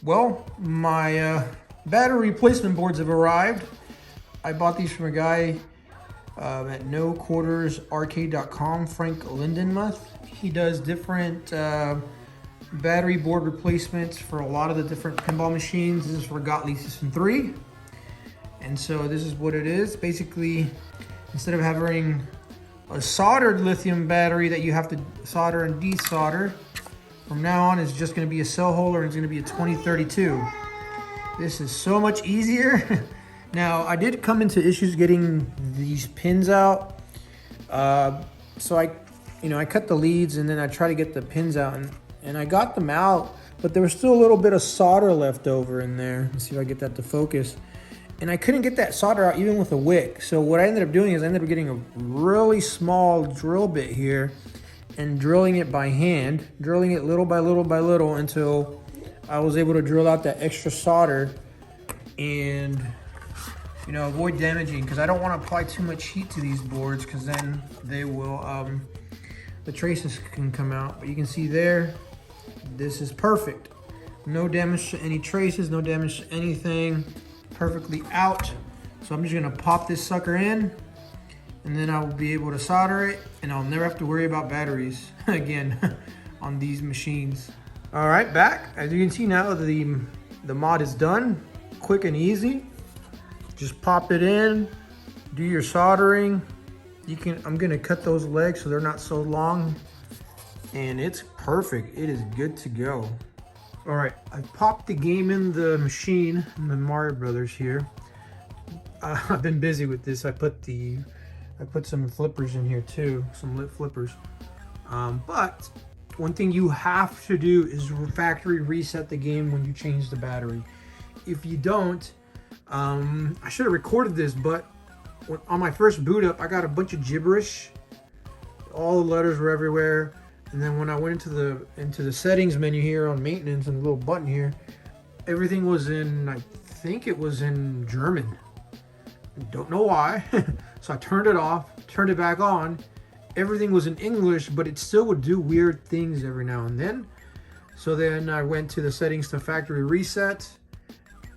Well, my battery replacement boards have arrived. I bought these from a guy at noquartersarcade.com, Frank Lindenmuth. He does different battery board replacements for a lot of the different pinball machines. This is for Gottlieb System 3. And so this is what it is. Basically, instead of having a soldered lithium battery that you have to solder and desolder, from now on it's just going to be a cell holder, and it's going to be a 2032. This is so much easier. Now, I did come into issues getting these pins out. So I cut the leads and then I try to get the pins out, and I got them out, but there was still a little bit of solder left over in there. Let's see if I get that to focus. And I couldn't get that solder out even with a wick. So what I ended up doing is I ended up getting a really small drill bit here and drilling it by hand, drilling it little by little by little until I was able to drill out that extra solder and avoid damaging, because I don't want to apply too much heat to these boards, because then they will, the traces can come out. But you can see there, this is perfect. No damage to any traces, no damage to anything, perfectly out. So I'm just gonna pop this sucker in, and then I will be able to solder it, and I'll never have to worry about batteries again on these machines. All right, back. As you can see now, the mod is done, quick and easy. Just pop it in, do your soldering. I'm gonna cut those legs so they're not so long, and it's perfect. It is good to go. All right, I popped the game in the machine, in the Mario Brothers here. I've been busy with this. I put some flippers in here too, some lit flippers. But one thing you have to do is factory reset the game when you change the battery. If you don't, I should have recorded this, but on my first boot up, I got a bunch of gibberish. All the letters were everywhere. And then when I went into the settings menu here on maintenance and the little button here, everything was in, I think it was in German. Don't know why. So I turned it off, turned it back on. Everything was in English, but it still would do weird things every now and then. So then I went to the settings to factory reset,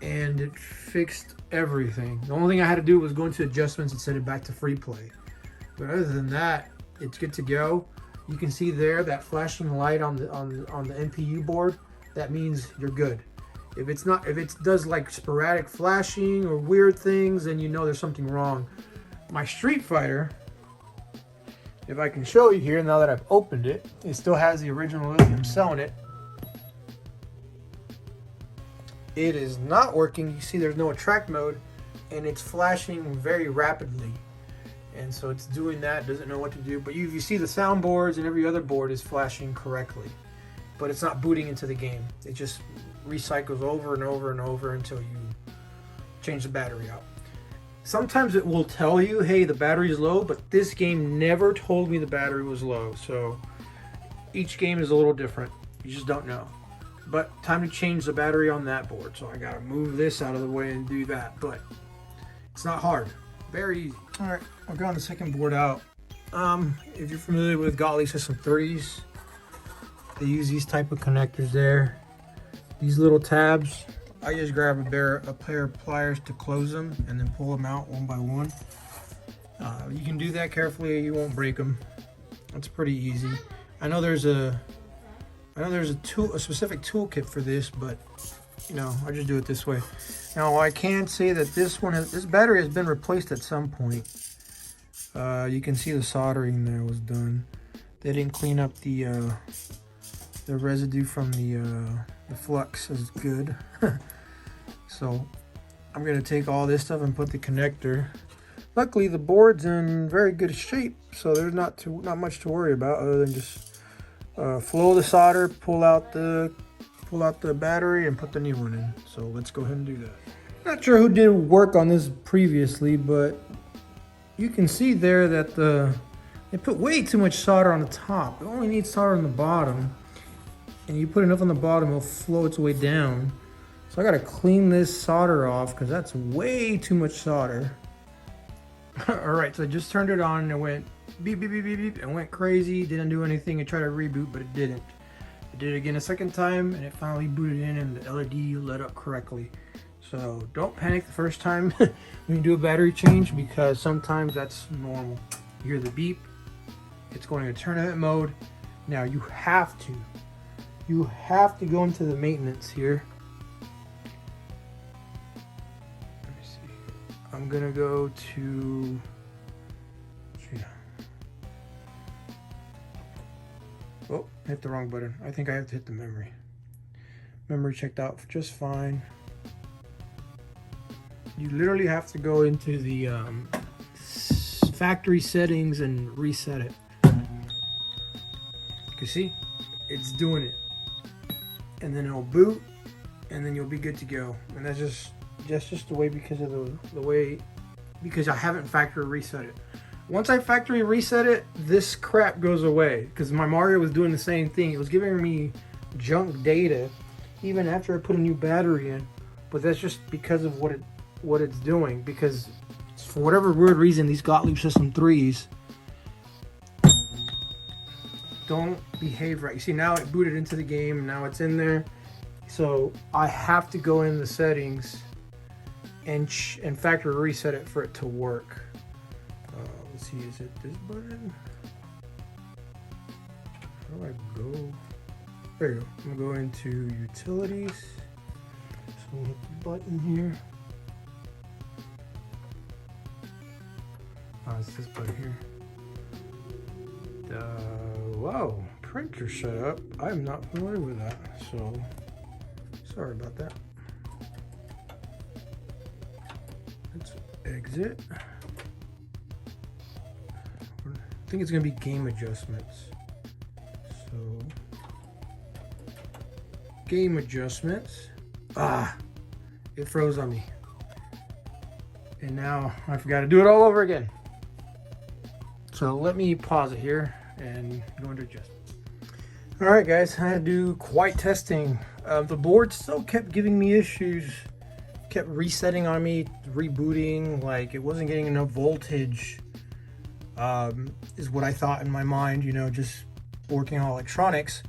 and it fixed everything. The only thing I had to do was go into adjustments and set it back to free play. But other than that, it's good to go. You can see there that flashing light on the NPU board. That means you're good. If it does like sporadic flashing or weird things, then you know there's something wrong. My Street Fighter, if I can show you here now that I've opened it, it still has the original lithium cell in it. It is not working. You see there's no attract mode, and it's flashing very rapidly. And so it's doing that, doesn't know what to do. But you see the sound boards and every other board is flashing correctly. But it's not booting into the game. It just recycles over and over and over until you change the battery out. Sometimes it will tell you, hey, the battery is low, but this game never told me the battery was low. So each game is a little different. You just don't know. But time to change the battery on that board. So I gotta move this out of the way and do that. But it's not hard. Very easy. All right, I've got the second board out. If you're familiar with Gottlieb System 3s, they use these type of connectors there. These little tabs. I just grab a pair of pliers to close them and then pull them out one by one. You can do that carefully. You won't break them. It's pretty easy. I know there's a specific toolkit for this, but I just do it this way. Now I can say that this battery has been replaced at some point. You can see the soldering there was done. They didn't clean up the residue from the flux as good. So I'm gonna take all this stuff and put the connector. Luckily the board's in very good shape, so there's not much to worry about other than just flow the solder, pull out the battery, and put the new one in. So let's go ahead and do that. Not sure who did work on this previously, but you can see there that they put way too much solder on the top. It only needs solder on the bottom, and you put enough on the bottom, it'll flow its way down. So I gotta clean this solder off because that's way too much solder. All right, so I just turned it on and it went beep, beep, beep, beep, beep, and went crazy. Didn't do anything. I tried to reboot, but it didn't. did it again a second time, and it finally booted in, and the LED lit up correctly. So don't panic the first time when you do a battery change, because sometimes that's normal. You hear the beep, it's going to tournament mode. Now you have to go into the maintenance here. Let me see. I'm gonna go to, oh, hit the wrong button. I think I have to hit the memory. Memory checked out just fine. You literally have to go into the factory settings and reset it. You see, it's doing it, and then it'll boot, and then you'll be good to go. And that's just the way, because of the way, because I haven't factory reset it. Once I factory reset it, this crap goes away, because my Mario was doing the same thing. It was giving me junk data even after I put a new battery in, but that's just because of what it's doing, because for whatever weird reason, these Gottlieb System 3s don't behave right. You see, now it booted into the game, now it's in there. So I have to go in the settings and factory reset it for it to work. Let's see, is it this button? How do I go? There you go. I'm gonna go into utilities. So we'll hit the button here. Oh, it's this button here. Whoa, printer setup. I'm not familiar with that, so sorry about that. Let's exit. I think it's gonna be game adjustments. So game adjustments. Ah, it froze on me. And now I forgot to do it all over again. So let me pause it here and go into adjustments. All right, guys, I had to do quite testing. The board still kept giving me issues, kept resetting on me, rebooting, like it wasn't getting enough voltage, is what I thought in my mind, you know, just working on electronics.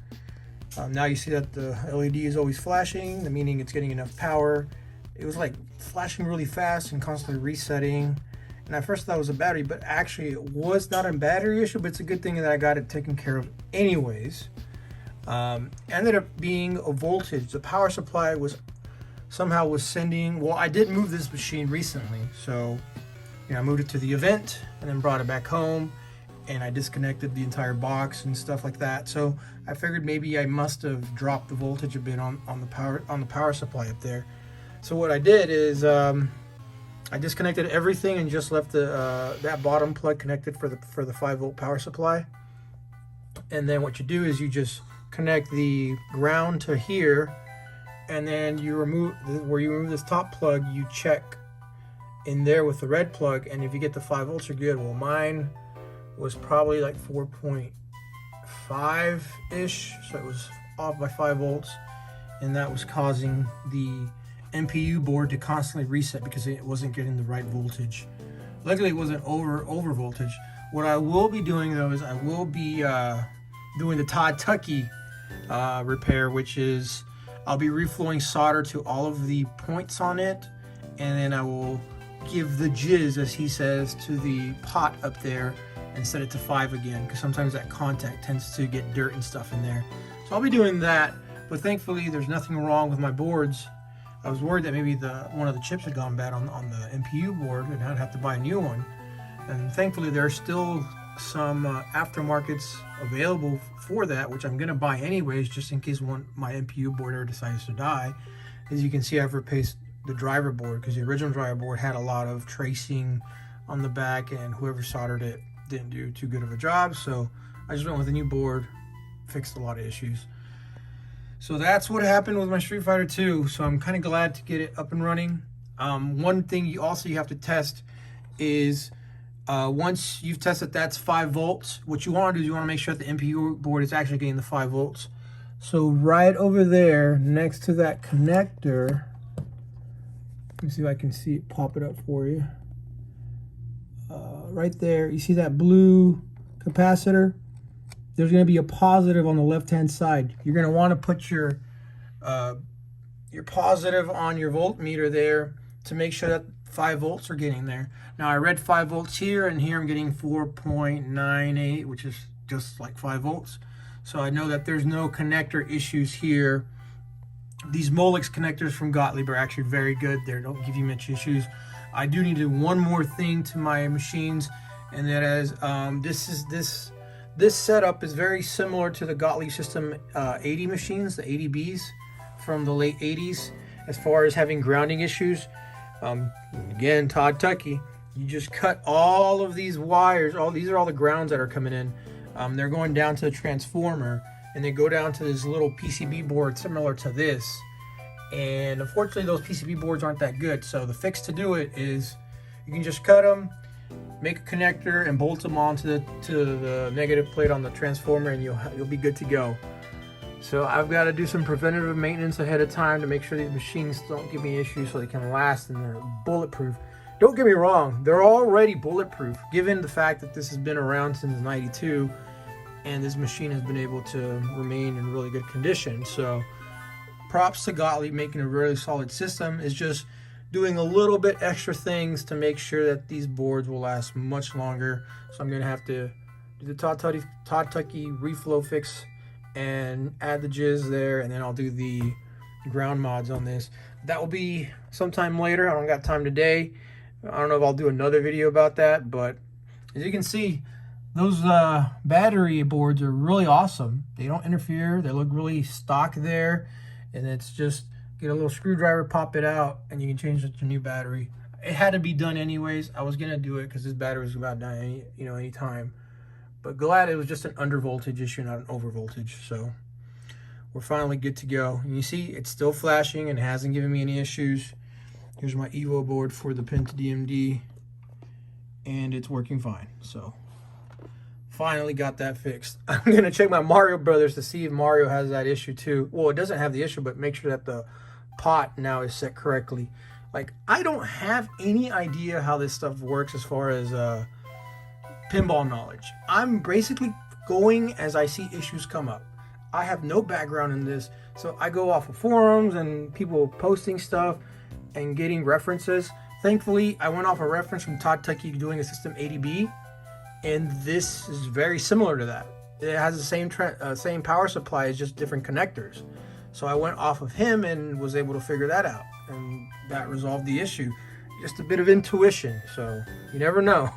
Now you see that the LED is always flashing, meaning it's getting enough power. It was like flashing really fast and constantly resetting. And at first I thought it was a battery, but actually it was not a battery issue, but it's a good thing that I got it taken care of anyways. Ended up being a voltage. The power supply was somehow sending, well, I did move this machine recently. So, you know, I moved it to the event and then brought it back home, and I disconnected the entire box and stuff like that. So I figured maybe I must have dropped the voltage a bit on the power supply up there. So what I did is I disconnected everything and just left the that bottom plug connected for the 5-volt power supply. And then what you do is you just connect the ground to here, and then you remove where you remove this top plug. You check in there with the red plug, and if you get the 5 volts, you're good. Well, mine was probably like 4.5 ish, so it was off by 5 volts, and that was causing the MPU board to constantly reset because it wasn't getting the right voltage. Luckily it wasn't over voltage. What I will be doing though is I will be doing the Todd Tucky repair, which is I'll be reflowing solder to all of the points on it, and then I will give the jizz, as he says, to the pot up there and set it to 5 again, because sometimes that contact tends to get dirt and stuff in there. So I'll be doing that, but thankfully there's nothing wrong with my boards. I was worried that maybe one of the chips had gone bad on the MPU board and I'd have to buy a new one. And thankfully there are still some aftermarkets available for that, which I'm gonna buy anyways, just in case my MPU board ever decides to die. As you can see, I've replaced the driver board because the original driver board had a lot of tracing on the back, and whoever soldered it didn't do too good of a job. So I just went with a new board, fixed a lot of issues. So that's what happened with my Street Fighter 2. So I'm kind of glad to get it up and running. One thing you have to test is once you've tested that's 5 volts, what you want to do is you want to make sure that the MPU board is actually getting the 5 volts. So right over there next to that connector, let me see if I can pop it up for you. Right there, you see that blue capacitor? there's going to be a positive on the left-hand side. You're going to want to put your positive on your voltmeter there to make sure that 5 volts are getting there. Now I read 5 volts here, and here I'm getting 4.98, which is just like 5 volts. So I know that there's no connector issues here. These Molex connectors from Gottlieb are actually very good. They don't give you much issues. I do need to do one more thing to my machines, and that is this setup is very similar to the Gottlieb System 80 machines, the 80Bs from the late 80s, as far as having grounding issues. Again, Todd Tucky, you just cut all of these wires. These are all the grounds that are coming in. They're going down to the transformer, and they go down to this little PCB board similar to this. And unfortunately, those PCB boards aren't that good. So the fix to do it is you can just cut them, make a connector, and bolt them onto the negative plate on the transformer, and you'll be good to go. So I've got to do some preventative maintenance ahead of time to make sure these machines don't give me issues, so they can last and they're bulletproof. Don't get me wrong, they're already bulletproof, given the fact that this has been around since '92, and this machine has been able to remain in really good condition. So props to Gottlieb making a really solid system. It's just doing a little bit extra things to make sure that these boards will last much longer. So I'm going to have to do the Todd Tucky reflow fix and add the jizz there, and then I'll do the ground mods on this. That will be sometime later. I don't got time today. I don't know if I'll do another video about that, but as you can see, those battery boards are really awesome. They don't interfere. They look really stock there, and it's just get a little screwdriver, pop it out, and you can change it to a new battery. It had to be done anyways. I was gonna do it because this battery was about dying, any time. But glad it was just an under voltage issue, not an over voltage. So we're finally good to go. And you see, it's still flashing and hasn't given me any issues. Here's my Evo board for the Penta DMD, and it's working fine. So finally got that fixed. I'm gonna check my Mario Brothers to see if Mario has that issue too. Well, it doesn't have the issue, but make sure that the pot now is set correctly. Like, I don't have any idea how this stuff works as far as pinball knowledge. I'm basically going as I see issues come up. I have no background in this, so I go off of forums and people posting stuff and getting references. Thankfully, I went off a reference from Todd Tucky doing a System 80B, and this is very similar to that. It has the same power supply, it's just different connectors. So I went off of him and was able to figure that out, and that resolved the issue. Just a bit of intuition, so you never know.